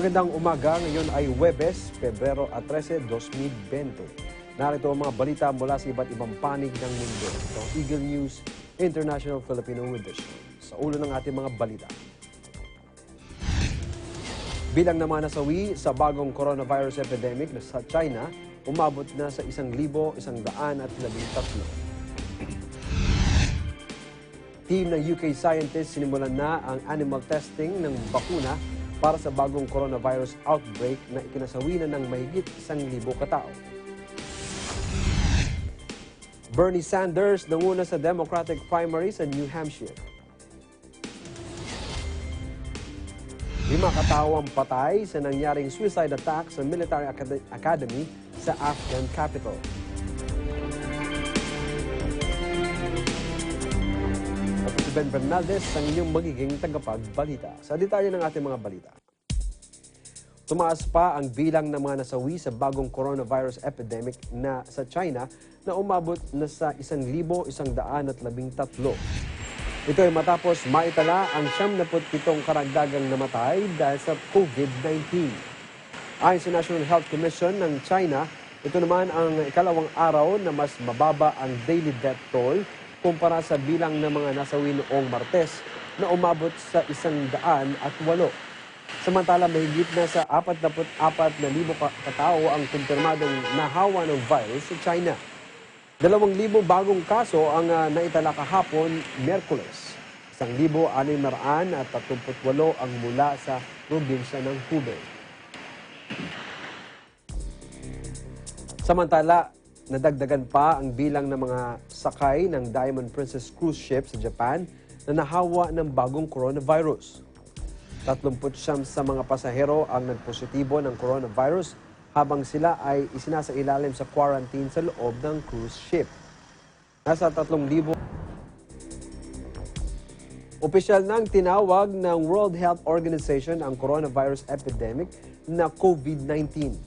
Magandang umaga, ngayon ay Huwebes, Pebrero 13, 2020. Narito ang mga balita mula sa iba't ibang panig ng mundo. Ito ang Eagle News International Filipino Edition. Sa ulo ng ating mga balita. Bilang naman nasawi sa bagong coronavirus epidemic sa China, umabot na sa 1,113. Team ng UK scientists sinimulan na ang animal testing ng bakuna para sa bagong coronavirus outbreak na ikinasawi na ng mahigit 1,000 katao. Bernie Sanders nanguna sa Democratic primary sa New Hampshire. 5 katao ang patay sa nangyaring suicide attack sa military academy sa Afghan capital. Ako si Ben Bernaldez, ang inyong magiging tagapagbalita. Sa detalye ng ating mga balita. Tumaas pa ang bilang ng mga nasawi sa bagong coronavirus epidemic na sa China na umabot na sa 1,113. Ito ay matapos maitala ang 77 karagdagang namatay dahil sa COVID-19. Ayon sa National Health Commission ng China, ito naman ang ikalawang araw na mas mababa ang daily death toll kumpara sa bilang ng mga nasawi noong Martes na umabot sa 108. Samantala, mahigit na sa 44,000 katao ang kumpirmadong nahawa ng virus sa China. 2,000 bagong kaso ang naitala kahapon, Miyerkules. 1,638 ang mula sa probinsya ng Hubei. Samantala, nadagdagan pa ang bilang ng mga sakay ng Diamond Princess cruise ship sa Japan na nahawa ng bagong coronavirus. 39 sa mga pasahero ang nagpositibo ng coronavirus habang sila ay isinasailalim sa quarantine sa loob ng cruise ship. Nasa 3,000. Opisyal nang tinawag ng World Health Organization ang coronavirus epidemic na COVID-19.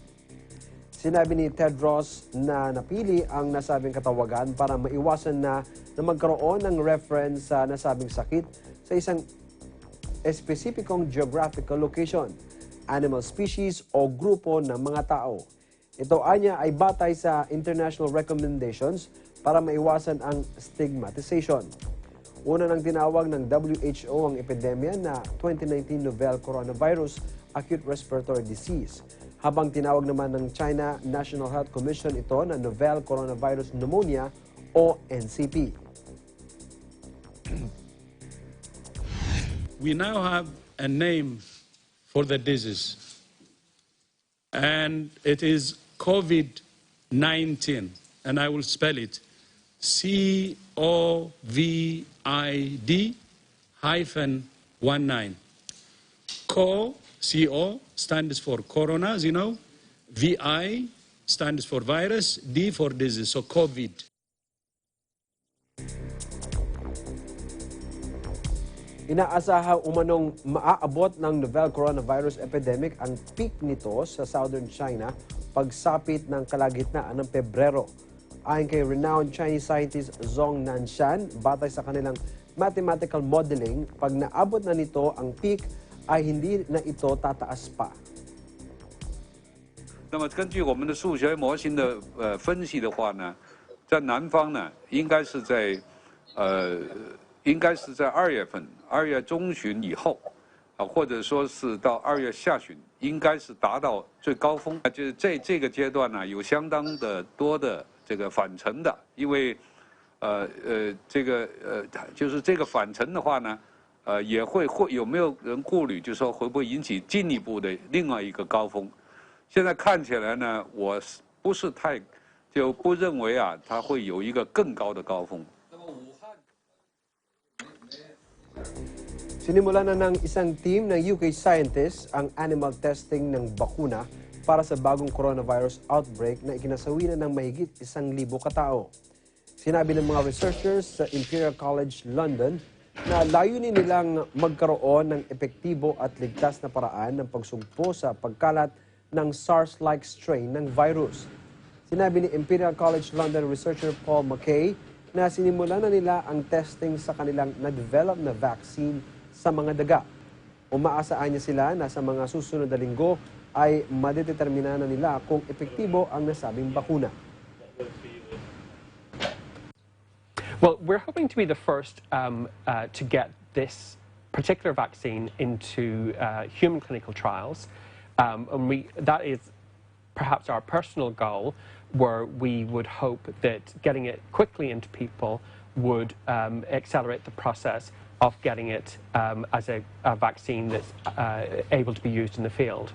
Sinabi ni Tedros na napili ang nasabing katawagan para maiwasan na magkaroon ng reference sa nasabing sakit sa isang espesipikong geographical location, animal species o grupo ng mga tao. Ito anya ay batay sa international recommendations para maiwasan ang stigmatization. Una nang tinawag ng WHO ang epidemya na 2019 novel coronavirus acute respiratory disease, habang tinawag naman ng China National Health Commission ito na novel coronavirus pneumonia o NCP. We now have a name for the disease, and it is COVID-19, and I will spell it COVID-19. CO stands for corona, as you know. VI stands for virus, D for disease, so COVID. Inaasaha umanong maaabot ng novel coronavirus epidemic ang peak nito sa southern China pagsapit ng kalagitnaan ng Pebrero. Ayon kay renowned Chinese scientist Zhong Nanshan, batay sa kanilang mathematical modeling, pag naabot na nito ang peak ay hindi na ito tataas pa. 那么根据我们的数学模型的分析的话呢，在南方呢，应该是在2月份，2月中旬以后，或者说是到2月下旬，应该是达到最高峰。就是这个阶段呢，有相当的多的这个返程的，因为就是这个返程的话呢，也会有没有人顾虑，就是说会不会引起进一步的另外一个高峰？现在看起来呢，我就不认为啊，它会有一个更高的高峰。 Sinimulan na ng isang team ng UK scientists ang animal testing ng bakuna para sa bagong coronavirus outbreak na ikinasawi na ng mahigit 1,000 katao. Sinabi ng mga researchers sa Imperial College London na layunin nilang magkaroon ng epektibo at ligtas na paraan ng pagsugpo sa pagkalat ng SARS-like strain ng virus. Sinabi ni Imperial College London researcher Paul McKay na sinimulan na nila ang testing sa kanilang na-develop na vaccine sa mga daga. Umaasaan niya sila na sa mga susunod na linggo ay madedetermina na nila kung epektibo ang nasabing bakuna. Well, we're hoping to be the first to get this particular vaccine into human clinical trials. That is perhaps our personal goal, where we would hope that getting it quickly into people would accelerate the process of getting it as a vaccine that's able to be used in the field.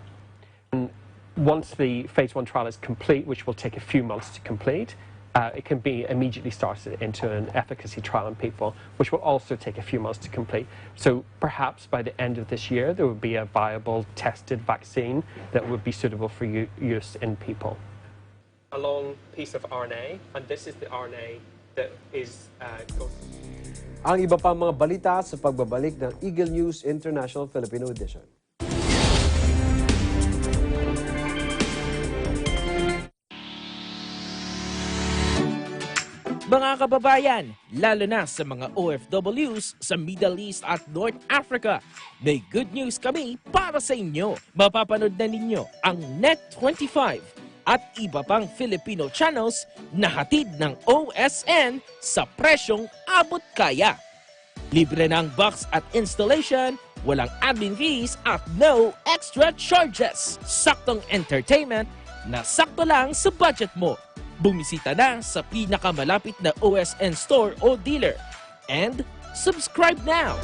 And once the phase 1 trial is complete, which will take a few months to complete, it can be immediately started into an efficacy trial in people, which will also take a few months to complete. So perhaps by the end of this year, there would be a viable tested vaccine that would be suitable for use in people. A long piece of RNA, and this is the RNA that is Ang iba pang mga balita sa pagbabalik ng Eagle News International Filipino Edition. Mga kababayan, lalo na sa mga OFWs sa Middle East at North Africa, may good news kami para sa inyo. Mapapanood na ninyo ang Net25 at iba pang Filipino channels na hatid ng OSN sa presyong abot kaya. Libre ng box at installation, walang admin fees at no extra charges. Saktong entertainment na sakto lang sa budget mo. Bumisita na sa pinakamalapit na OSN store o dealer. And subscribe now!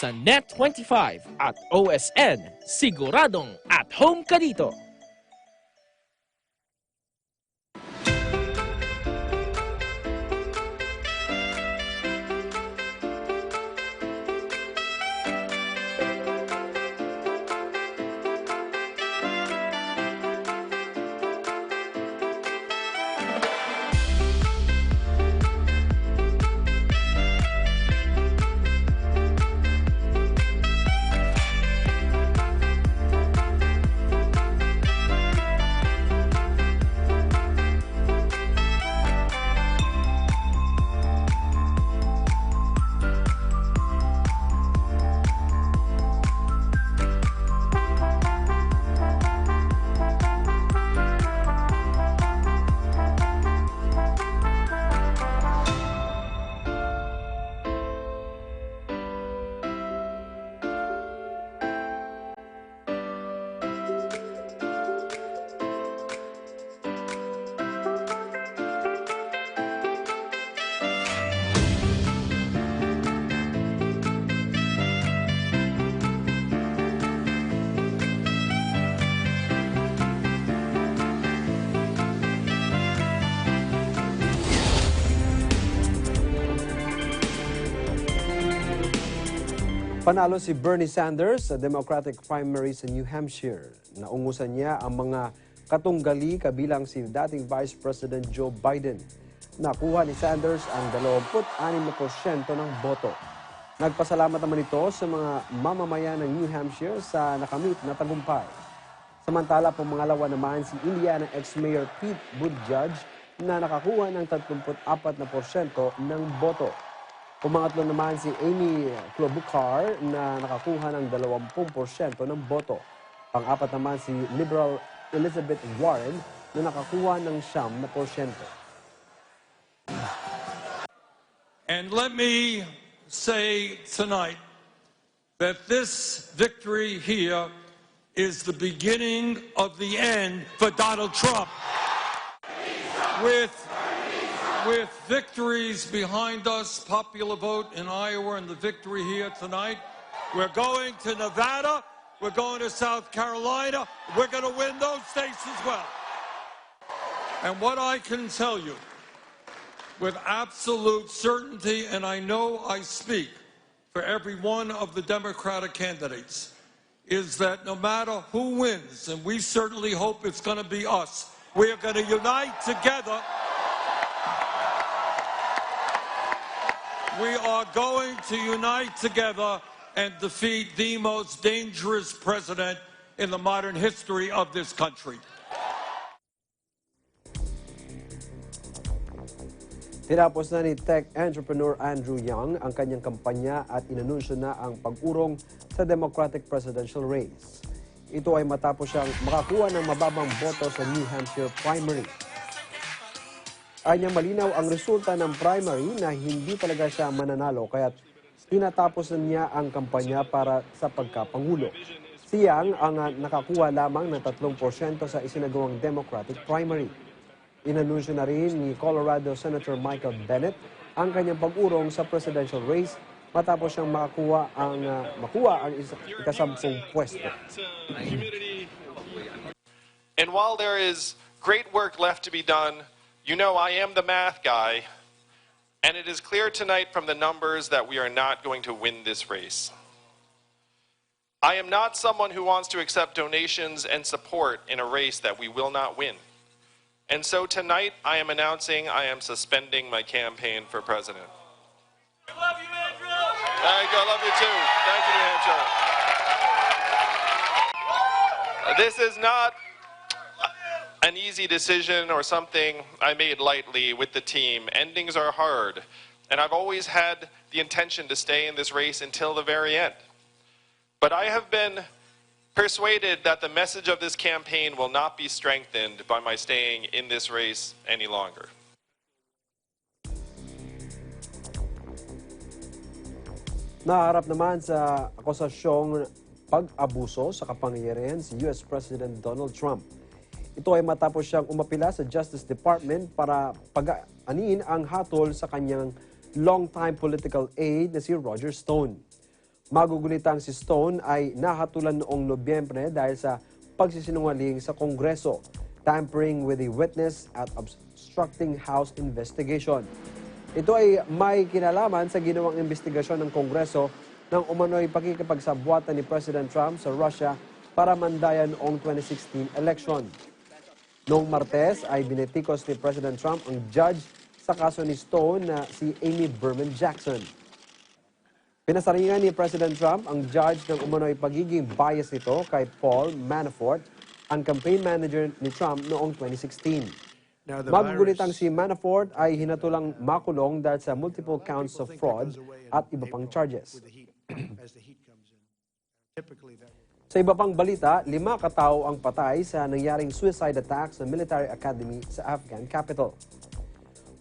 Sa Net25 at OSN, siguradong at home ka dito. Panalo si Bernie Sanders sa Democratic primary sa New Hampshire. Naungusan niya ang mga katunggali kabilang si dating Vice President Joe Biden. Nakuha ni Sanders ang 26% ng boto. Nagpasalamat naman ito sa mga mamamayan ng New Hampshire sa nakamit na tagumpay. Samantala, pumangalawa naman si Indiana ex-mayor Pete Buttigieg na nakakuha ng 34% ng boto. Pumangatlo naman si Amy Klobuchar na nakakuha ng 20% ng boto. Pang-apat naman si Liberal Elizabeth Warren na nakakuha ng 9%. And let me say tonight that this victory here is the beginning of the end for Donald Trump. With victories behind us, popular vote in Iowa and the victory here tonight, we're going to Nevada, we're going to South Carolina, we're going to win those states as well. And what I can tell you with absolute certainty, and I know I speak for every one of the Democratic candidates, is that no matter who wins, and we certainly hope it's going to be us, we are going to unite together. We are going to unite together and defeat the most dangerous president in the modern history of this country. Tinapos na ni tech entrepreneur Andrew Yang ang kanyang kampanya at inanunsyo na ang pag-urong sa Democratic presidential race. Ito ay matapos siyang makakuha ng mababang boto sa New Hampshire primary. Anyang malinaw ang resulta ng primary na hindi talaga siya mananalo kaya tinatapos na niya ang kampanya para sa pagkapangulo. Si Yang ang nakakuha lamang ng 3% sa isinagawang Democratic primary. Inanunsyo na rin ni Colorado Senator Michael Bennet ang kanyang pag-urong sa presidential race matapos siyang makuha ang ikasampung pwesto. And while there is great work left to be done, you know I am the math guy, and it is clear tonight from the numbers that we are not going to win this race. I am not someone who wants to accept donations and support in a race that we will not win. And so tonight, I am announcing I am suspending my campaign for president. We love you, Andrew! Thank you, I love you too. Thank you, New Hampshire. This is not an easy decision or something I made lightly with the team. Endings are hard, and I've always had the intention to stay in this race until the very end. But I have been persuaded that the message of this campaign will not be strengthened by my staying in this race any longer. Naharap naman sa akusasyong pag-abuso sa kapangyarihan si US President Donald Trump. Ito ay matapos siyang umapila sa Justice Department para pag-anin ang hatol sa kanyang long-time political aide na si Roger Stone. Magugulitang si Stone ay nahatulan noong Nobyembre dahil sa pagsisinungaling sa Kongreso, tampering with a witness at obstructing House investigation. Ito ay may kinalaman sa ginawang investigasyon ng Kongreso ng umano'y pakikipagsabwatan ni President Trump sa Russia para mandayan noong 2016 election. Noong Martes ay binetikos ni President Trump ang judge sa kaso ni Stone na si Amy Berman Jackson. Pinasaringan ni President Trump ang judge ng umano'y pagiging bias nito kay Paul Manafort, ang campaign manager ni Trump noong 2016. Magugulitang si Manafort ay hinatulang makulong dahil sa multiple counts of fraud at iba pang charges. Sa iba pang balita, 5 katao ang patay sa nangyaring suicide attack sa military academy sa Afghan capital.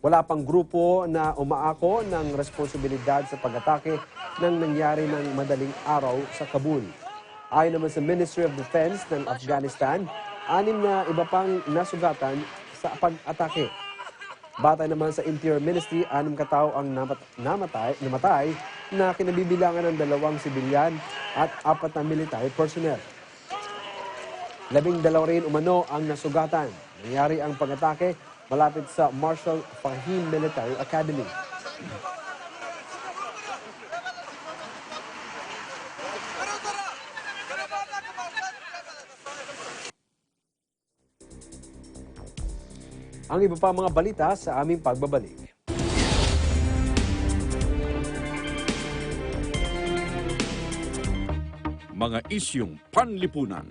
Wala pang grupo na umaako ng responsibilidad sa pag-atake ng nangyari ng madaling araw sa Kabul. Ayon naman sa Ministry of Defense ng Afghanistan, 6 na iba pang nasugatan sa pag-atake. Batay naman sa Interior Ministry, 6 katao ang namatay na kinabibilangan ng 2 sibilyan at 4 na military personnel. 12 rin umano ang nasugatan. Nangyari ang pag-atake malapit sa Marshal Fahim Military Academy. Ang iba pa mga balita sa aming pagbabalik. Mga isyung panlipunan.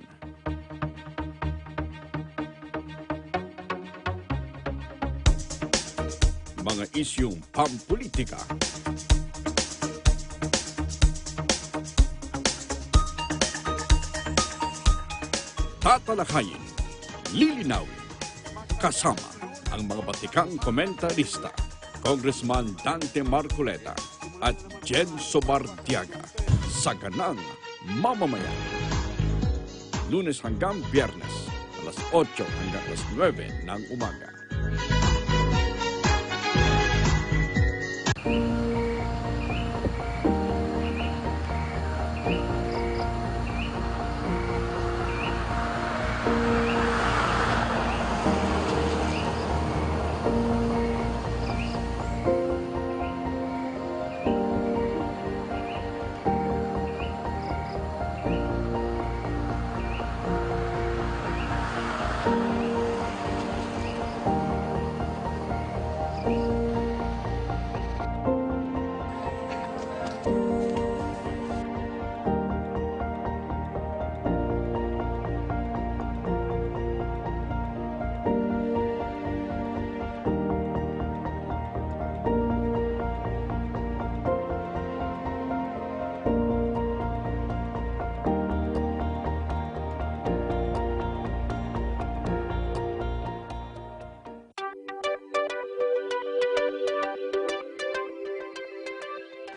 Mga isyung pampolitika. Tatalakayin, lilinawin, kasama ang mga batikang komentarista, Congressman Dante Marcoleta at Jen Sobardiaga sa Ganang Mamamayan. Lunes hanggang Biyernes, alas 8 hanggang alas 9 ng umaga.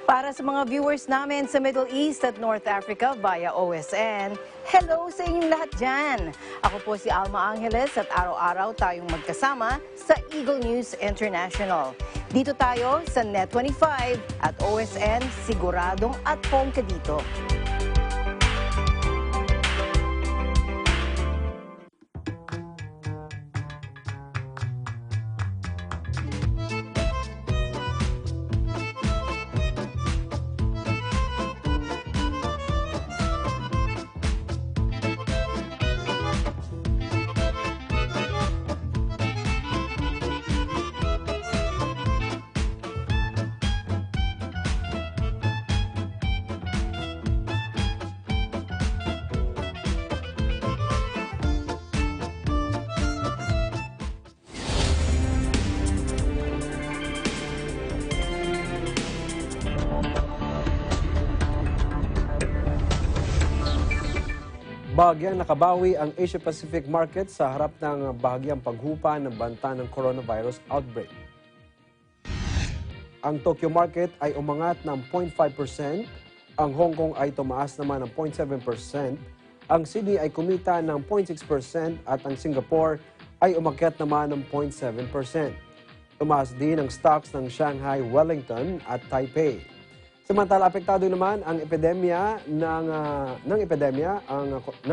Para sa mga viewers namin sa Middle East at North Africa via OSN, hello sa inyong lahat dyan. Ako po si Alma Angeles at araw-araw tayong magkasama sa Eagle News International. Dito tayo sa Net25 at OSN, siguradong at home ka dito. Bahagyang nakabawi ang Asia-Pacific market sa harap ng bahagyang paghupa ng banta ng coronavirus outbreak. Ang Tokyo market ay umangat ng 0.5%, ang Hong Kong ay tumaas naman ng 0.7%, ang Sydney ay kumita ng 0.6% at ang Singapore ay umakyat naman ng 0.7%. Tumaas din ang stocks ng Shanghai, Wellington at Taipei. Samantala, apektado naman ang epidemya ng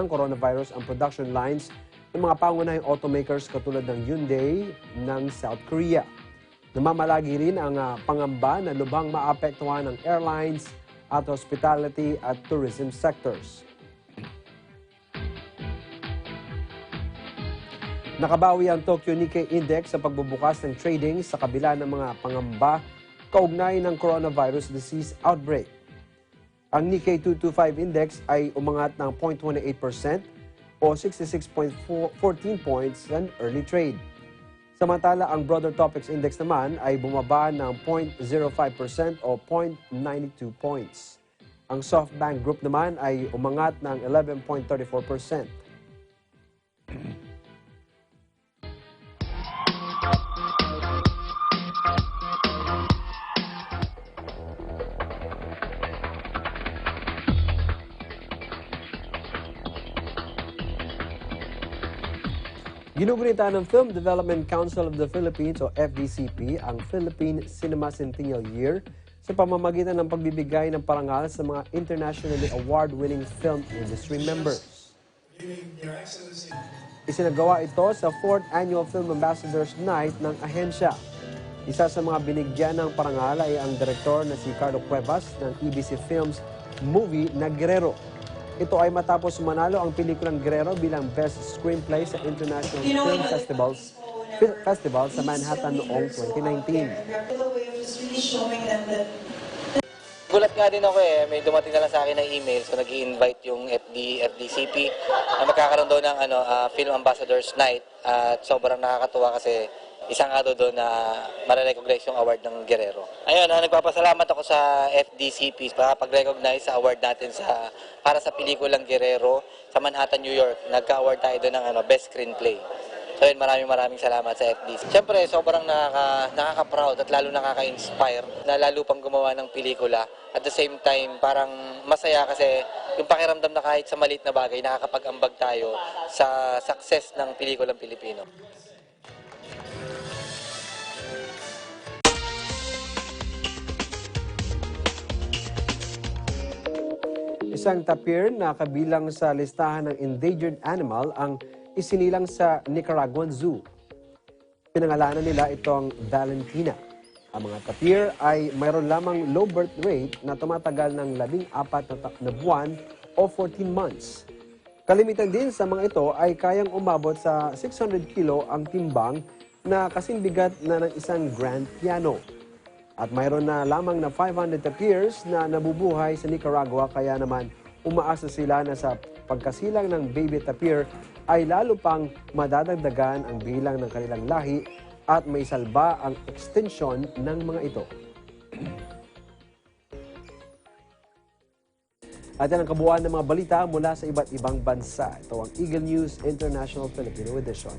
coronavirus ang production lines ng mga pangunahing automakers katulad ng Hyundai ng South Korea. Namamalagi rin ang pangamba na lubhang maapektuhan ng airlines at hospitality at tourism sectors. Nakabawi ang Tokyo Nikkei Index sa pagbubukas ng trading sa kabila ng mga pangamba kaugnay ng coronavirus disease outbreak. Ang Nikkei 225 Index ay umangat ng 0.28% o 66.14 points sa early trade. Samantala, ang Broader Topics Index naman ay bumaba ng 0.05% o 0.92 points. Ang SoftBank Group naman ay umangat ng 11.34%. Ginugunita ng Film Development Council of the Philippines o FDCP ang Philippine Cinema Centennial Year sa pamamagitan ng pagbibigay ng parangal sa mga internationally award-winning film industry members. Isinagawa ito sa 4th Annual Film Ambassadors Night ng ahensya. Isa sa mga binigyan ng parangal ay ang direktor na si Carlo Cuevas ng EBC Films movie na Guerrero. Ito ay matapos manalo ang pelikulang Guerrero bilang Best Screenplay sa International Film Festival sa Manhattan noong 2019. Gulat nga din ako may dumating na lang sa akin ng email, so nag-i-invite yung FDCP na magkakaroon daw ng Film Ambassadors Night at sobrang nakakatuwa kasi isang araw doon na marirecognize yung award ng Guerrero. Ayun, nagpapasalamat ako sa FDCP para pag-recognize sa award natin para sa pelikulang Guerrero sa Manhattan, New York. Nagka-award tayo doon ng Best Screenplay. So yun, maraming salamat sa FDCP. Siyempre, sobrang nakaka-proud at lalo nakaka-inspire na lalo pang gumawa ng pelikula. At the same time, parang masaya kasi yung pakiramdam na kahit sa maliit na bagay, nakakapag-ambag tayo sa success ng pelikulang Pilipino. Isang tapir na kabilang sa listahan ng endangered animal ang isinilang sa Nicaraguan Zoo. Pinangalanan nila itong Valentina. Ang mga tapir ay mayroon lamang low birth rate na tumatagal ng 14 na buwan o 14 months. Kalimitan din sa mga ito ay kayang umabot sa 600 kilo ang timbang na kasing bigat na ng isang grand piano. At mayroon na lamang na 500 tapirs na nabubuhay sa Nicaragua kaya naman umaasa sila na sa pagkasilang ng baby tapir ay lalo pang madadagdagan ang bilang ng kanilang lahi at may salba ang extension ng mga ito. At yan ang kabuuan ng mga balita mula sa iba't ibang bansa. Ito ang Eagle News International Filipino Edition.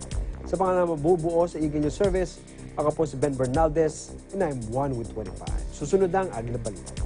Sa pangalan na mabubuo sa Eagle News Service, ako po si Ben Bernaldez and I'm 1 with 25. Susunod ang Agla Balita.